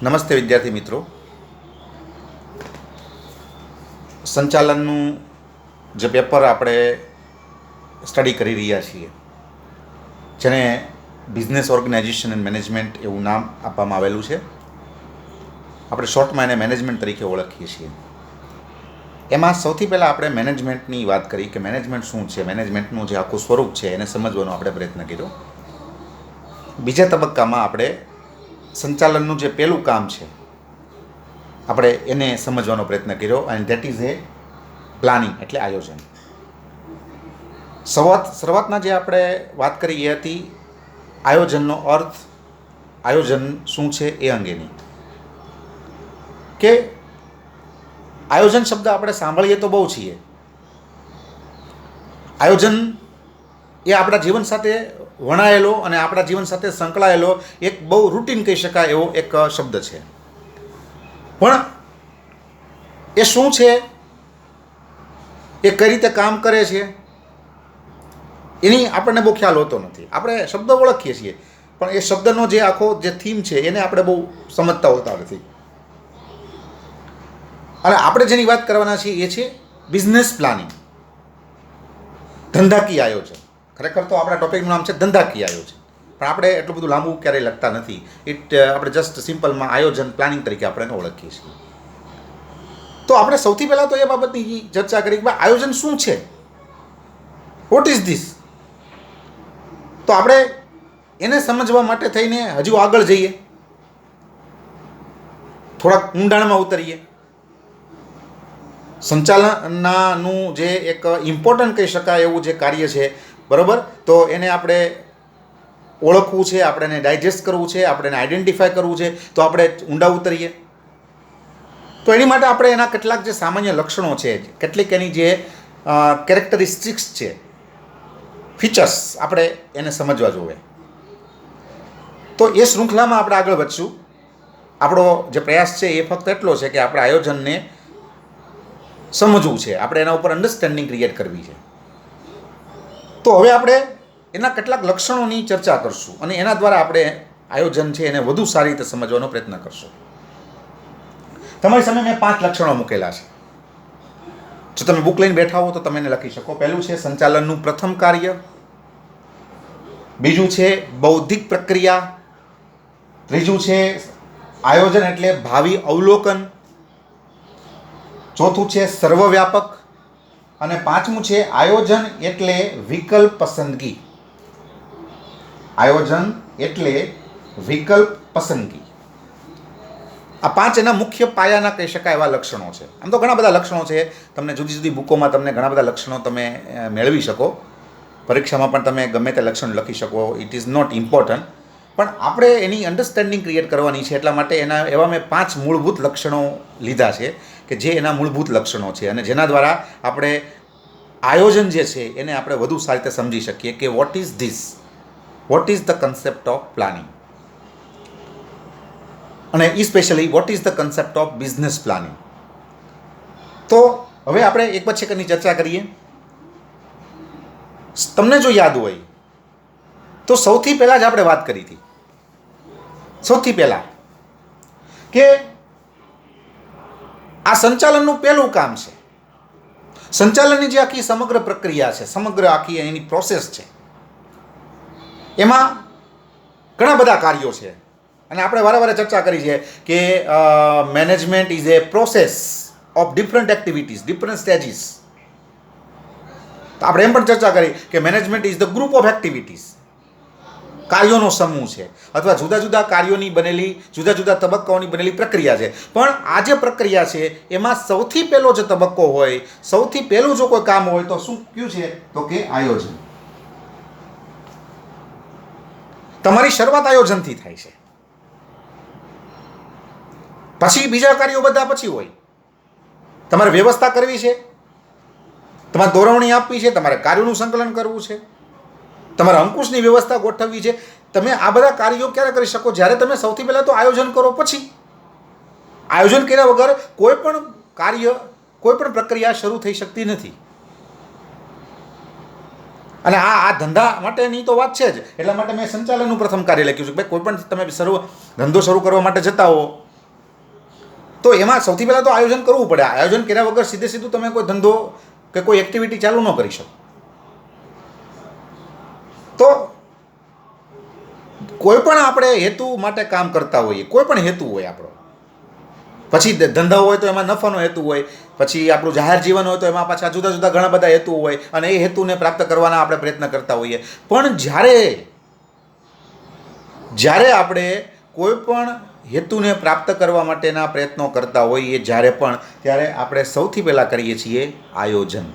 નમસ્તે વિદ્યાર્થી મિત્રો. સંચાલનનું જે પેપર આપણે સ્ટડી કરી રહ્યા છીએ, જેને બિઝનેસ ઓર્ગેનાઇઝેશન એન્ડ મેનેજમેન્ટ એવું નામ આપવામાં આવેલું છે, આપણે શોર્ટમાં એને મેનેજમેન્ટ તરીકે ઓળખીએ છીએ. એમાં સૌથી પહેલાં આપણે મેનેજમેન્ટની વાત કરી કે મેનેજમેન્ટ શું છે, મેનેજમેન્ટનું જે આખું સ્વરૂપ છે એને સમજવાનો આપણે પ્રયત્ન કર્યો. બીજા તબક્કામાં આપણે સંચાલનનું જે પહેલું કામ છે આપણે એને સમજવાનો પ્રયત્ન કર્યો, and that is A planning, એટલે આયોજન. શરૂઆતમાં જે આપણે વાત કરી એ હતી આયોજનનો અર્થ, આયોજન શું છે એ અંગેની. કે આયોજન શબ્દ આપણે સાંભળીએ તો બહુ છીએ. આયોજન એ આપણા જીવન સાથે વણાયેલો અને આપણા જીવન સાથે સંકળાયેલો એક બહુ રૂટીન કહી શકાય એવો એક શબ્દ છે. પણ એ શું છે, એ કઈ રીતે કામ કરે છે, એની આપણને બહુ ખ્યાલ હોતો નથી. આપણે શબ્દ ઓળખીએ છીએ પણ એ શબ્દનો જે આખો જે થીમ છે એને આપણે બહુ સમજતા હોતા નથી. અને આપણે જેની વાત કરવાના છીએ એ છે બિઝનેસ પ્લાનિંગ, ધંધાકીય આયોજન. ખરેખર તો આપણા ટોપિકનું નામ છે ધંધાકીય આયોજન, પણ આપણે એટલું બધું લાંબુ ક્યારેય લખતા નથી. આપણે જસ્ટ સિમ્પલમાં આયોજન, પ્લાનિંગ તરીકે આપણે એને ઓળખીએ છીએ. તો આપણે સૌથી પહેલાં તો એ બાબતની ચર્ચા કરી કે આયોજન શું છે, વોટ ઇઝ ધીસ. તો આપણે એને સમજવા માટે થઈને હજુ આગળ જઈએ, થોડાક ઊંડાણમાં ઉતરીએ. સંચાલનનું જે એક ઇમ્પોર્ટન્ટ કહી શકાય એવું જે કાર્ય છે, બરાબર, તો એને આપણે ઓળખવું છે, આપણે એને ડાયજેસ્ટ કરવું છે, આપણે એને આઈડેન્ટિફાય કરવું છે. તો આપણે ઊંડા ઉતરીએ. તો એની માટે આપણે એના કેટલાક જે સામાન્ય લક્ષણો છે, કેટલીક એની જે કેરેક્ટરિસ્ટિક્સ છે, ફીચર્સ, આપણે એને સમજવા જોઈએ. તો એ શૃંખલામાં આપણે આગળ વધશું. આપણો જે પ્રયાસ છે એ ફક્ત એટલો છે કે આપણે આયોજનને સમજવું છે, આપણે એના ઉપર અન્ડરસ્ટેન્ડિંગ ક્રિએટ કરવી છે. તો હવે આપણે એના કેટલાક લક્ષણોની ચર્ચા કરશું અને એના દ્વારા આપણે આયોજન છે એને વધુ સારી રીતે સમજવાનો પ્રયત્ન કરશું. તમારી સામે મેં 5 લક્ષણો મૂકેલા છે. જો તમે બુક લઈને બેઠા હો તો તમે એને લખી શકો. પહેલું છે સંચાલનનું પ્રથમ કાર્ય, બીજું છે બૌદ્ધિક પ્રક્રિયા, ત્રીજું છે આયોજન એટલે ભાવિ અવલોકન, ચોથું છે સર્વવ્યાપક, અને પાંચમું છે આયોજન એટલે વિકલ્પ પસંદગી. આયોજન એટલે વિકલ્પ પસંદગી. આ 5 એના મુખ્ય પાયાના કહી શકાય એવા લક્ષણો છે. આમ તો ઘણા બધા લક્ષણો છે, તમને જુદી જુદી બુકોમાં તમને ઘણા બધા લક્ષણો તમે મેળવી શકો, પરીક્ષામાં પણ તમે ગમે તે લક્ષણ લખી શકો. ઇટ ઇઝ નોટ ઇમ્પોર્ટન્ટ, પણ આપણે એની અન્ડરસ્ટેન્ડિંગ ક્રિએટ કરવાની છે. એટલા માટે એવા મેં 5 મૂળભૂત લક્ષણો લીધા છે કે જે એના મૂળભૂત લક્ષણો છે અને જેના દ્વારા આપણે આયોજન જે છે એને આપણે વધુ સારી રીતે સમજી શકીએ કે what is this, what is the concept of planning, અને especially what is the concept of business planning. તો હવે આપણે એક પછી એકની ચર્ચા કરીએ. તમને જો યાદ હોય તો સૌથી પહેલાં જ આપણે વાત કરી હતી, સૌથી પહેલાં કે આ સંચાલનનું પહેલું કામ છે. સંચાલનની જે આખી સમગ્ર પ્રક્રિયા છે, સમગ્ર આખી એની પ્રોસેસ છે, એમાં ઘણા બધા કાર્યો છે અને આપણે વારંવાર ચર્ચા કરી છે કે management is A process of different activities, different stages. તો આપણે એમ પણ ચર્ચા કરી કે management is the group of activities, કાર્યોનો સમૂહ છે અથવા જુદા જુદા કાર્યોની બનેલી, જુદા જુદા તબક્કાઓની બનેલી પ્રક્રિયા છે. પણ આ જે પ્રક્રિયા છે એમાં સૌથી પહેલો જે તબક્કો હોય, સૌથી પહેલું જો કોઈ કામ હોય તો શું કયું છે, તો કે આયોજન. તમારી શરૂઆત આયોજનથી થાય છે, પછી બીજા કાર્યો બધા પછી હોય. તમારે વ્યવસ્થા કરવી છે, તમારે દોરવણી આપવી છે, તમારે કાર્યોનું સંકલન કરવું છે, તમારે અંકુશની વ્યવસ્થા ગોઠવવી છે. તમે આ બધા કાર્યો ક્યારે કરી શકો, જ્યારે તમે સૌથી પહેલાં તો આયોજન કરો. પછી આયોજન કર્યા વગર કોઈ પણ કાર્ય, કોઈ પણ પ્રક્રિયા શરૂ થઈ શકતી નથી. અને આ ધંધા માટેની તો વાત છે જ. એટલા માટે મેં સંચાલનનું પ્રથમ કાર્ય લખ્યું છે. ભાઈ કોઈ પણ તમે ધંધો શરૂ કરવા માટે જતા હો તો એમાં સૌથી પહેલાં તો આયોજન કરવું પડે. આયોજન કર્યા વગર સીધે સીધું તમે કોઈ ધંધો કે કોઈ એક્ટિવિટી ચાલુ ન કરી શકો. તો કોઈ પણ આપણે હેતુ માટે કામ કરતા હોઈએ, કોઈ પણ હેતુ હોય આપણો, પછી ધંધા હોય તો એમાં નફાનો હેતુ હોય, પછી આપણું જાહેર જીવન હોય તો એમાં પાછા જુદા જુદા ઘણા બધા હેતુ હોય, અને એ હેતુને પ્રાપ્ત કરવાના આપણે પ્રયત્ન કરતા હોઈએ. પણ જ્યારે આપણે કોઈ પણ હેતુને પ્રાપ્ત કરવા માટેના પ્રયત્નો કરતા હોઈએ જ્યારે પણ, ત્યારે આપણે સૌથી પહેલાં કરીએ છીએ આયોજન.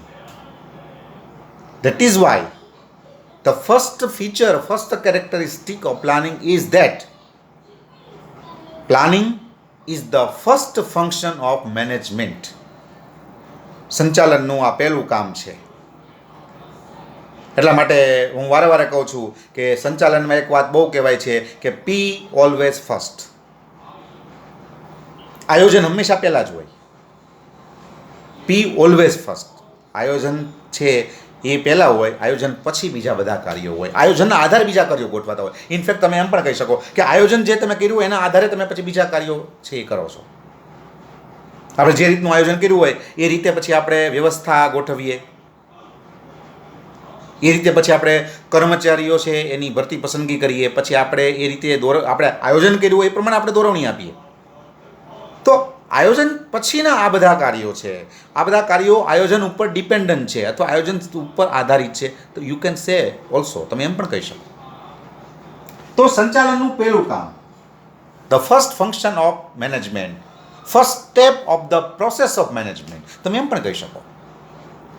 That is why the first feature, first characteristic of planning is that planning is the first function of management. સંચાલનનું આ પહેલું કામ છે. એટલા માટે હું વારે વારે કહું છું કે સંચાલનમાં એક વાત બહુ કહેવાય છે કે પી ઓલવેઝ ફર્સ્ટ. આયોજન હંમેશા પહેલાં જ હોય. પી ઓલવેઝ ફર્સ્ટ. આયોજન છે એ પહેલાં હોય, આયોજન પછી બીજા બધા કાર્યો હોય, આયોજનના આધારે બીજા કાર્યો ગોઠવાતા હોય. ઇનફેક્ટ તમે એમ પણ કહી શકો કે આયોજન જે તમે કર્યું એના આધારે તમે પછી બીજા કાર્યો છે એ કરો છો. આપણે જે રીતનું આયોજન કર્યું હોય એ રીતે પછી આપણે વ્યવસ્થા ગોઠવીએ, એ રીતે પછી આપણે કર્મચારીઓ છે એની ભરતી પસંદગી કરીએ, પછી આપણે એ રીતે આપણે આયોજન કર્યું હોય એ પ્રમાણે આપણે દોરવણી આપીએ. તો આયોજન પછીના આ બધા કાર્યો છે, આ બધા કાર્યો આયોજન ઉપર ડિપેન્ડન્ટ છે અથવા આયોજન ઉપર આધારિત છે. તો યુ કેન સે ઓલ્સો, તમે એમ પણ કહી શકો. તો સંચાલનનું પહેલું કામ, the first function of management, first step of the process of management, તમે એમ પણ કહી શકો.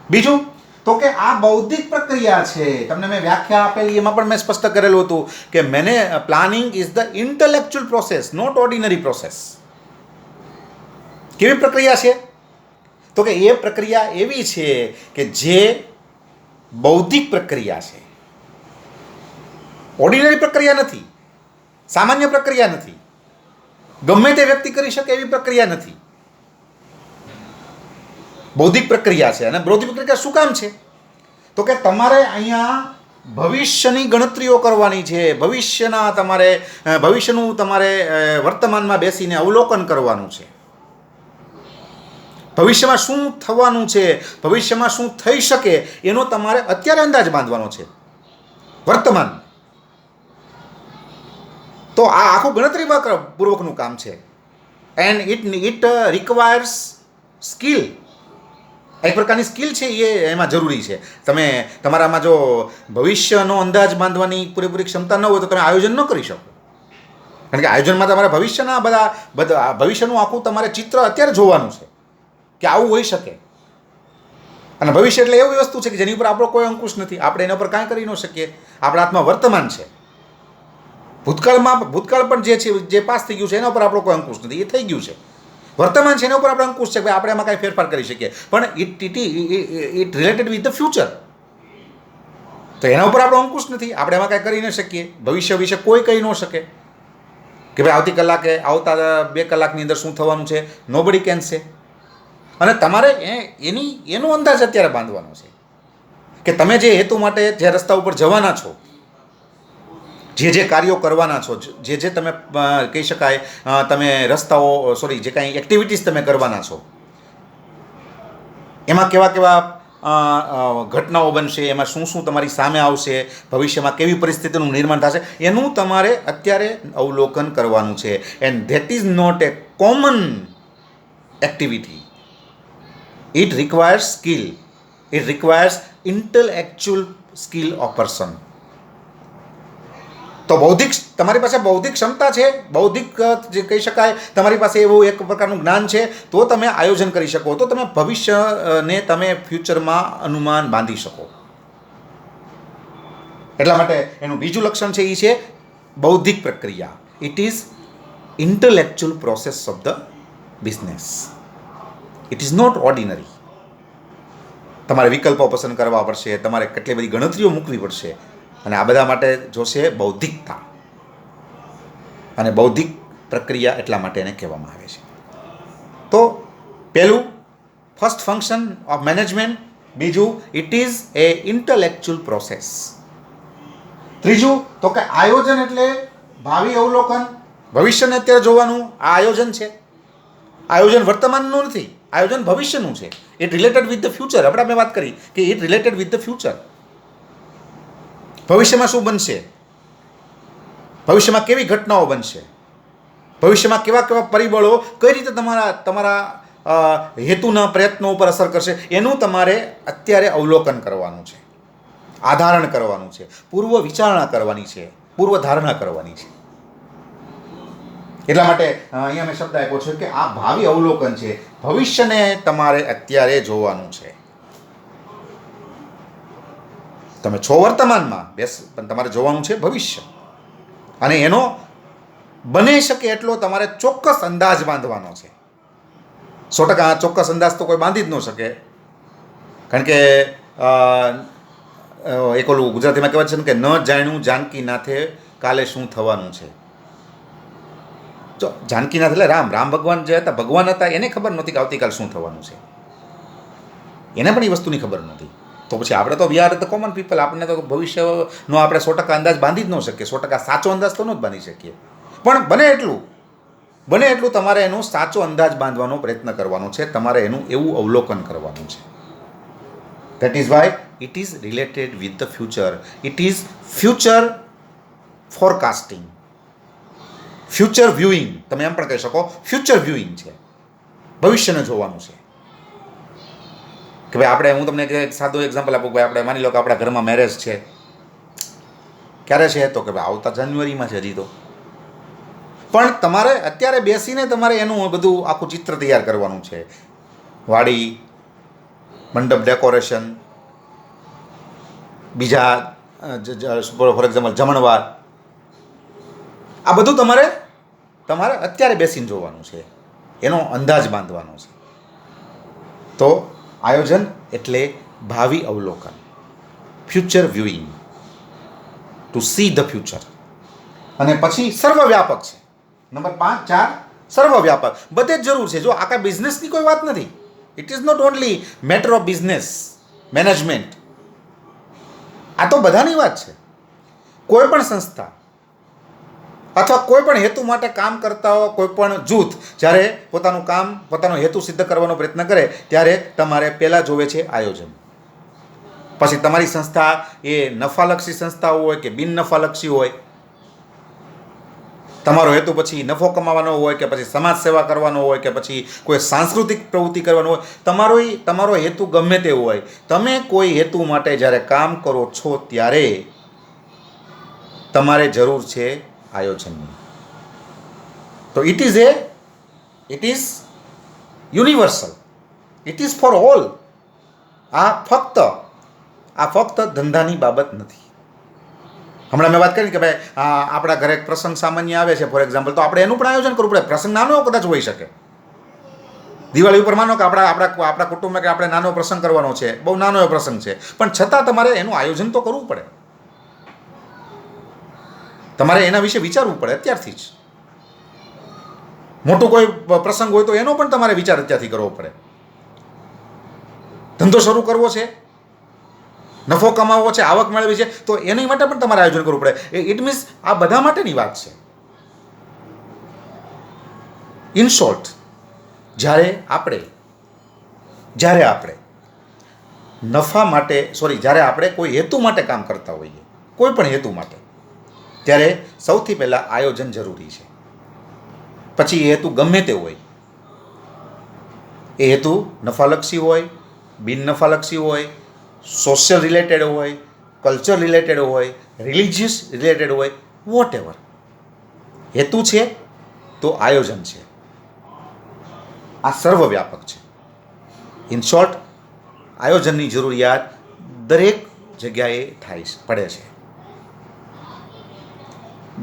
બીજું તો કે આ બૌદ્ધિક પ્રક્રિયા છે. તમને મેં વ્યાખ્યા આપેલી એમાં પણ મેં સ્પષ્ટ કરેલું હતું કે planning is the intellectual process, not ordinary process. કેવી પ્રક્રિયા છે? તો કે એ પ્રક્રિયા એવી છે કે જે બૌદ્ધિક પ્રક્રિયા છે, ઓર્ડિનરી પ્રક્રિયા નથી, સામાન્ય પ્રક્રિયા નથી, ગમે તે વ્યક્તિ કરી શકે એવી પ્રક્રિયા નથી, બૌદ્ધિક પ્રક્રિયા છે. અને બૌદ્ધિક પ્રક્રિયા શું કામ છે? તો કે તમારે અહીંયા ભવિષ્યની ગણતરીઓ કરવાની છે, ભવિષ્યનું તમારે વર્તમાનમાં બેસીને અવલોકન કરવાનું છે. ભવિષ્યમાં શું થવાનું છે, ભવિષ્યમાં શું થઈ શકે એનો તમારે અત્યારે અંદાજ બાંધવાનો છે વર્તમાન. તો આ આખું ગણતરી પૂર્વકનું કામ છે. And it requires skill. એક પ્રકારની સ્કિલ છે એ એમાં જરૂરી છે. તમે તમારામાં જો ભવિષ્યનો અંદાજ બાંધવાની પૂરેપૂરી ક્ષમતા ન હોય તો તમે આયોજન ન કરી શકો. કારણ કે આયોજનમાં તમારે ભવિષ્યના બધા ભવિષ્યનું આખું તમારે ચિત્ર અત્યારે જોવાનું છે કે આવું હોઈ શકે. અને ભવિષ્ય એટલે એવી વસ્તુ છે કે જેની ઉપર આપણો કોઈ અંકુશ નથી, આપણે એના પર કાંઈ કરી ન શકીએ. આપણા હાથમાં વર્તમાન છે. ભૂતકાળ પણ જે છે, જે પાસ થઈ ગયું છે એના ઉપર આપણો કોઈ અંકુશ નથી, એ થઈ ગયું છે. વર્તમાન છે એના ઉપર આપણે અંકુશ છે કે આપણે એમાં કાંઈ ફેરફાર કરી શકીએ, પણ it related with the future. તો એના ઉપર આપણો અંકુશ નથી, આપણે એમાં કાંઈ કરી ન શકીએ. ભવિષ્ય વિશે કોઈ કહી ન શકે કે ભાઈ આવતી કલાકે, આવતા 2 કલાકની અંદર શું થવાનું છે, નોબડી કેન સે. અને તમારે એનો અંદાજ અત્યારે બાંધવાનો છે કે તમે જે હેતુ માટે જે રસ્તા ઉપર જવાના છો, જે કાર્યો કરવાના છો, જે તમે કહી શકાય તમે જે કાંઈ એક્ટિવિટીઝ તમે કરવાના છો, એમાં કેવા ઘટનાઓ બનશે, એમાં શું તમારી સામે આવશે, ભવિષ્યમાં કેવી પરિસ્થિતિનું નિર્માણ થશે, એનું તમારે અત્યારે અવલોકન કરવાનું છે. And that is not a common activity. It requires skill. It requires intellectual skill of person. તો તમારી પાસે બૌદ્ધિક ક્ષમતા છે, બૌદ્ધિક જે કહી શકાય તમારી પાસે એવું એક પ્રકારનું જ્ઞાન છે, તો તમે આયોજન કરી શકો, તો તમે ભવિષ્યને તમે ફ્યુચરમાં અનુમાન બાંધી શકો. એટલા માટે એનું બીજું લક્ષણ છે એ છે બૌદ્ધિક પ્રક્રિયા. It is intellectual process of the business. It is not ordinary. તમારે વિકલ્પો પસંદ કરવા પડશે, તમારે કેટલી બધી ગણતરીઓ મૂકવી પડશે, અને આ બધા માટે જોશે બૌદ્ધિકતા. અને બૌદ્ધિક પ્રક્રિયા એટલા માટે એને કહેવામાં આવે છે. તો પહેલું ફર્સ્ટ ફંક્શન ઓફ મેનેજમેન્ટ. બીજું it is A intellectual process. ત્રીજું તો કે આયોજન એટલે ભાવિ અવલોકન, ભવિષ્યને અત્યારે જોવાનું આ આયોજન છે. આયોજન વર્તમાનનું નથી, આયોજન ભવિષ્યનું છે. It related with the future. આપણે મેં વાત કરી કે it related with the future. ભવિષ્યમાં શું બનશે, ભવિષ્યમાં કેવી ઘટનાઓ બનશે, ભવિષ્યમાં કેવા કેવા પરિબળો કઈ રીતે તમારા હેતુના પ્રયત્નો ઉપર અસર કરશે, એનું તમારે અત્યારે અવલોકન કરવાનું છે, આધારણ કરવાનું છે, પૂર્વ વિચારણા કરવાની છે, પૂર્વ ધારણા કરવાની છે. એટલા માટે અહીંયા મેં શબ્દ આપ્યો છે કે આ ભાવિ અવલોકન છે. ભવિષ્યને તમારે અત્યારે જોવાનું છે. તમે છો વર્તમાનમાં પણ તમારે જોવાનું છે ભવિષ્ય, અને એનો બની શકે એટલો તમારે ચોક્કસ અંદાજ બાંધવાનો છે. 100% ચોક્કસ અંદાજ તો કોઈ બાંધી જ ન શકે, કારણ કે એક ઓલું ગુજરાતીમાં કહેવાય છે ને કે ન જાણ્યું જાનકી નાથે કાલે શું થવાનું છે. જો જાનકીનાથ એટલે રામ ભગવાન જે હતા, ભગવાન હતા, એને ખબર નહોતી કે આવતીકાલ શું થવાનું છે. એને પણ એ વસ્તુની ખબર નહોતી. તો પછી આપણે તો we are the common people, આપણને તો ભવિષ્યનો આપણે 100% અંદાજ બાંધી જ ન શકીએ, 100% સાચો અંદાજ તો ન જ બાંધી શકીએ. પણ બને એટલું તમારે એનો સાચો અંદાજ બાંધવાનો પ્રયત્ન કરવાનો છે, તમારે એનું એવું અવલોકન કરવાનું છે. That is why it is related with the future. It is future forecasting, future viewing. તમે એમ પણ કહી શકો ફ્યુચર વ્યુઇંગ છે, ભવિષ્યને જોવાનું છે. કે ભાઈ આપણે, હું તમને એક સાદું એક્ઝામ્પલ આપું. ભાઈ આપણે માની લો કે આપણા ઘરમાં મેરેજ છે, ક્યારે છે તો કે ભાઈ આવતા જાન્યુઆરીમાં છે હજી તો. પણ તમારે અત્યારે બેસીને તમારે એનું બધું આખું ચિત્ર તૈયાર કરવાનું છે. વાડી, મંડપ ડેકોરેશન, બીજા ફોર એક્ઝામ્પલ જમણવાર, આ બધું તમારે અત્યારે બેસીને જોવાનું છે, એનો અંદાજ બાંધવાનો છે. તો આયોજન એટલે ભાવિ અવલોકન, future viewing, to see the future. અને પછી સર્વવ્યાપક છે. નંબર 5 4 સર્વવ્યાપક, બધે જ જરૂર છે. જો આખા બિઝનેસની કોઈ વાત નથી. It is not only matter of business management. આ તો બધાની વાત છે. કોઈ પણ સંસ્થા અથવા કોઈ પણ હેતુ માટે કામ કરતા હો કોઈ પણ જૂથ જ્યારે પોતાનો હેતુ સિદ્ધ કરવાનો પ્રયત્ન કરે ત્યારે તમારે પહેલાં જોવે છે આયોજન. પછી તમારી સંસ્થા એ નફાલક્ષી સંસ્થા હોય કે બિન નફાલક્ષી હોય, તમારો હેતુ પછી નફો કમાવાનો હોય કે પછી સમાજ સેવા કરવાનો હોય કે પછી કોઈ સાંસ્કૃતિક પ્રવૃત્તિ કરવાનો હોય, તમારો હેતુ ગમે તે હોય, તમે કોઈ હેતુ માટે જ્યારે કામ કરો છો ત્યારે તમારે જરૂર છે આયોજનની. તો it is universal, it is for all. આ ફક્ત ધંધાની બાબત નથી. હમણાં મેં વાત કરી કે ભાઈ આપણા ઘરે એક પ્રસંગ સામાન્ય આવે છે ફોર એક્ઝામ્પલ, તો આપણે એનું પણ આયોજન કરવું પડે. પ્રસંગ નાનો કદાચ હોઈ શકે. દિવાળી ઉપર માનો કે આપણા કુટુંબમાં કે આપણે નાનો પ્રસંગ કરવાનો છે, બહુ નાનો એવો પ્રસંગ છે, પણ છતાં તમારે એનું આયોજન તો કરવું પડે. તમારે એના વિશે વિચારવું પડે અત્યારથી જ. મોટો કોઈ પ્રસંગ હોય તો એનો પણ તમારે વિચાર અત્યારથી કરવો પડે. ધંધો શરૂ કરવો છે, નફો કમાવવો છે, આવક મેળવી છે, તો એની માટે પણ તમારે આયોજન કરવું પડે. ઇટ મીન્સ આ બધા માટેની વાત છે. ઇન શોર્ટ, જ્યારે આપણે જ્યારે આપણે કોઈ હેતુ માટે કામ કરતા હોઈએ, કોઈ પણ હેતુ માટે, ત્યારે સૌથી પહેલાં આયોજન જરૂરી છે. પછી એ હેતુ ગમે તે હોય, એ હેતુ નફાલક્ષી હોય, બિન નફાલક્ષી હોય, સોશિયલ રિલેટેડ હોય, કલ્ચર રિલેટેડ હોય, રિલિજિયસ રિલેટેડ હોય, વોટ એવર, હેતુ છે તો આયોજન છે. આ સર્વવ્યાપક છે. ઇન શોર્ટ, આયોજનની જરૂરિયાત દરેક જગ્યાએ પડે છે.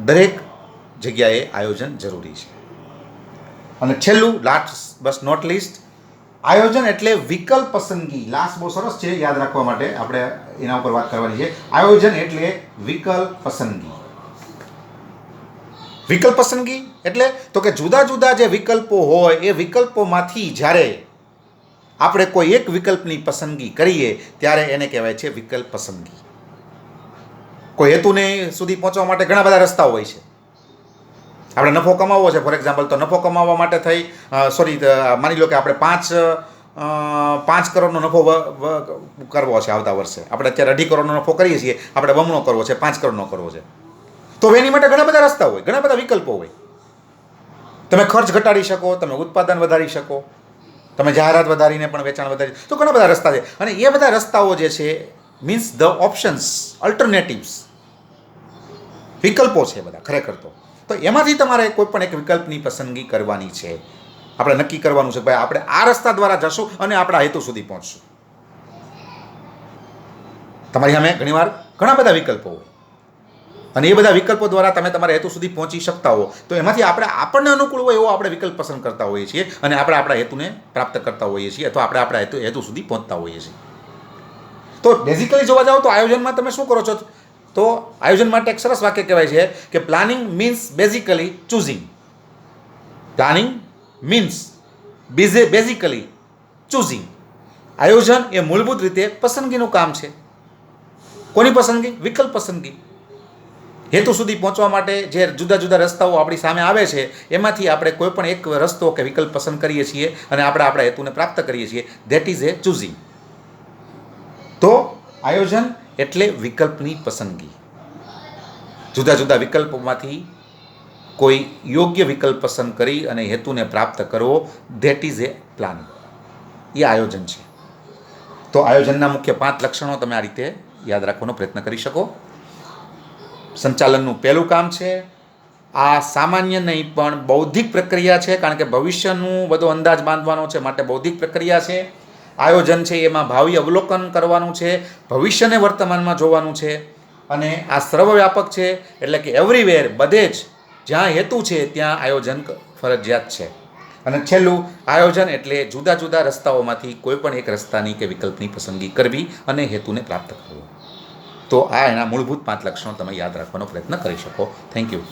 દરેક જગ્યાએ આયોજન જરૂરી છે. અને છેલ્લું, લાસ્ટ બસ નોટ લીસ્ટ, આયોજન એટલે વિકલ્પ પસંદગી. લાસ્ટ બહુ સરસ છે, યાદ રાખવા માટે આપણે એના ઉપર વાત કરવાની છે. આયોજન એટલે વિકલ્પ પસંદગી. વિકલ્પ પસંદગી એટલે તો કે જુદા જુદા જે વિકલ્પો હોય એ વિકલ્પોમાંથી જ્યારે આપણે કોઈ એક વિકલ્પની પસંદગી કરીએ ત્યારે એને કહેવાય છે વિકલ્પ પસંદગી. કોઈ હેતુને સુધી પહોંચવા માટે ઘણા બધા રસ્તાઓ હોય છે. આપણે નફો કમાવવો છે ફોર એક્ઝામ્પલ, તો નફો કમાવવા માટે થઈ માની લો કે આપણે 5 કરોડનો નફો કરવો છે આવતા વર્ષે. આપણે અત્યારે 2.5 કરોડનો નફો કરીએ છીએ, આપણે બમણો કરવો છે, 5 કરોડનો કરવો છે. તો એની માટે ઘણા બધા રસ્તા હોય, ઘણા બધા વિકલ્પો હોય. તમે ખર્ચ ઘટાડી શકો, તમે ઉત્પાદન વધારી શકો, તમે જાહેરાત વધારીને પણ વેચાણ વધારી, તો ઘણા બધા રસ્તા છે. અને એ બધા રસ્તાઓ જે છે મીન્સ ધ ઓપ્શન્સ, અલ્ટરનેટિવ્સ, વિકલ્પો છે બધા ખરેખર તો એમાંથી તમારે કોઈ પણ એક વિકલ્પની પસંદગી કરવાની છે. આપણે નક્કી કરવાનું છે ભાઈ આપણે આ રસ્તા દ્વારા જશું અને આપણા હેતુ સુધી પહોંચશું. તમારી સામે ઘણીવાર ઘણા બધા વિકલ્પો હોય અને એ બધા વિકલ્પો દ્વારા તમે તમારા હેતુ સુધી પહોંચી શકતા હો, તો એમાંથી આપણને અનુકૂળ હોય એવો આપણે વિકલ્પ પસંદ કરતા હોઈએ છીએ અને આપણે આપણા હેતુને પ્રાપ્ત કરતા હોઈએ છીએ અથવા આપણે આપણા હેતુ સુધી પહોંચતા હોઈએ છીએ. તો બેઝિકલી જોવા જાઓ તો આયોજનમાં તમે શું કરો છો? તો આયોજન માટે એક સરસ વાક્ય કહેવાય છે કે planning means basically choosing. Planning means basically choosing. આયોજન એ મૂળભૂત રીતે પસંદગીનું કામ છે. કોની પસંદગી? વિકલ્પ પસંદગી. હેતુ સુધી પહોંચવા માટે જે જુદા જુદા રસ્તાઓ આપણી સામે આવે છે એમાંથી આપણે કોઈ પણ એક રસ્તો કે વિકલ્પ પસંદ કરીએ છીએ અને આપણે આપણા હેતુને પ્રાપ્ત કરીએ છીએ. That is A choosing. તો આયોજન એટલે વિકલ્પની પસંદગી. જુદા જુદા વિકલ્પોમાંથી કોઈ યોગ્ય વિકલ્પ પસંદ કરી અને હેતુને પ્રાપ્ત કરવો, ધેટ ઇઝ એ પ્લાનિંગ. એ આયોજન છે. તો આયોજનના મુખ્ય 5 લક્ષણો તમે આ રીતે યાદ રાખવાનો પ્રયત્ન કરી શકો. સંચાલનનું પહેલું કામ છે. આ સામાન્ય નહીં પણ બૌદ્ધિક પ્રક્રિયા છે, કારણ કે ભવિષ્યનું બધો અંદાજ બાંધવાનો છે, માટે બૌદ્ધિક પ્રક્રિયા છે. આયોજન છે એમાં ભાવિ અવલોકન કરવાનું છે, ભવિષ્યને વર્તમાનમાં જોવાનું છે અને આ સર્વવ્યાપક છે, એટલે કે એવરીવેર, બધે જ જ્યાં હેતુ છે ત્યાં આયોજન ફરજિયાત છે. અને છેલ્લું, આયોજન એટલે જુદા જુદા રસ્તાઓમાંથી કોઈ પણ એક રસ્તાની કે વિકલ્પની પસંદગી કરવી અને હેતુને પ્રાપ્ત કરવો. તો આ એના મૂળભૂત 5 લક્ષણો તમે યાદ રાખવાનો પ્રયત્ન કરી શકો. Thank you.